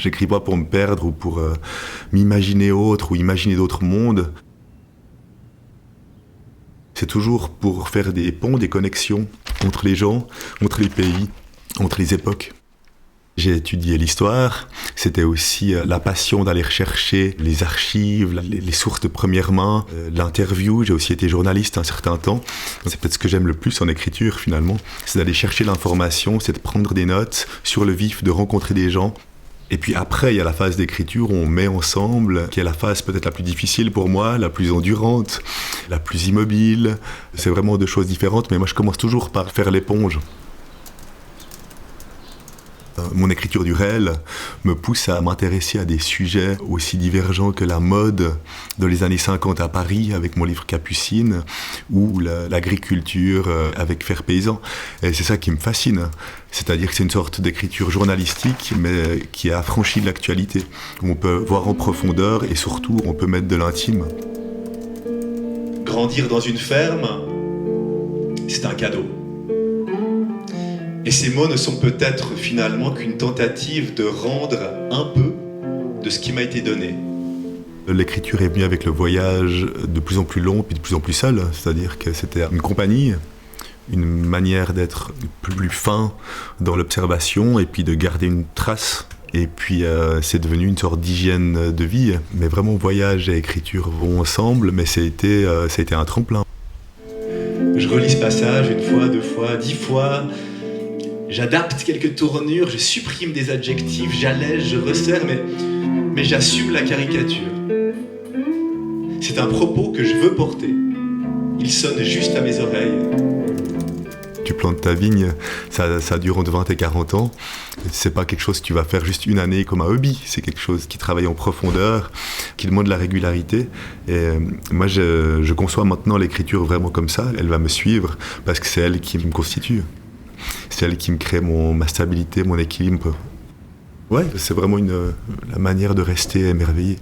J'écris pas pour me perdre ou pour m'imaginer autre ou imaginer d'autres mondes. C'est toujours pour faire des ponts, des connexions entre les gens, entre les pays, entre les époques. J'ai étudié l'histoire, c'était aussi la passion d'aller rechercher les archives, les sources de première main, l'interview. J'ai aussi été journaliste un certain temps. C'est peut-être ce que j'aime le plus en écriture finalement, c'est d'aller chercher l'information, c'est de prendre des notes sur le vif, de rencontrer des gens. Et puis après, il y a la phase d'écriture où on met ensemble, qui est la phase peut-être la plus difficile pour moi, la plus endurante, la plus immobile. C'est vraiment deux choses différentes, mais moi je commence toujours par faire l'éponge. Mon écriture du réel me pousse à m'intéresser à des sujets aussi divergents que la mode dans les années 50 à Paris avec mon livre Capucine ou l'agriculture avec Faire paysan. Et c'est ça qui me fascine. C'est-à-dire que c'est une sorte d'écriture journalistique mais qui a affranchi de l'actualité, où on peut voir en profondeur et surtout on peut mettre de l'intime. Grandir dans une ferme, c'est un cadeau. Et ces mots ne sont peut-être finalement qu'une tentative de rendre un peu de ce qui m'a été donné. L'écriture est venue avec le voyage de plus en plus long puis de plus en plus seul, c'est-à-dire que c'était une compagnie, une manière d'être plus fin dans l'observation et puis de garder une trace. Et puis c'est devenu une sorte d'hygiène de vie. Mais vraiment voyage et écriture vont ensemble, mais ça a été un tremplin. Je relis ce passage une fois, 2 fois, 10 fois. J'adapte quelques tournures, je supprime des adjectifs, j'allège, je resserre, mais j'assume la caricature. C'est un propos que je veux porter. Il sonne juste à mes oreilles. Tu plantes ta vigne, ça dure entre 20 et 40 ans. C'est pas quelque chose que tu vas faire juste une année comme un hobby. C'est quelque chose qui travaille en profondeur, qui demande de la régularité. Et moi, je conçois maintenant l'écriture vraiment comme ça. Elle va me suivre parce que c'est elle qui me constitue. C'est elle qui me crée ma stabilité, mon équilibre. Ouais, c'est vraiment la manière de rester émerveillé.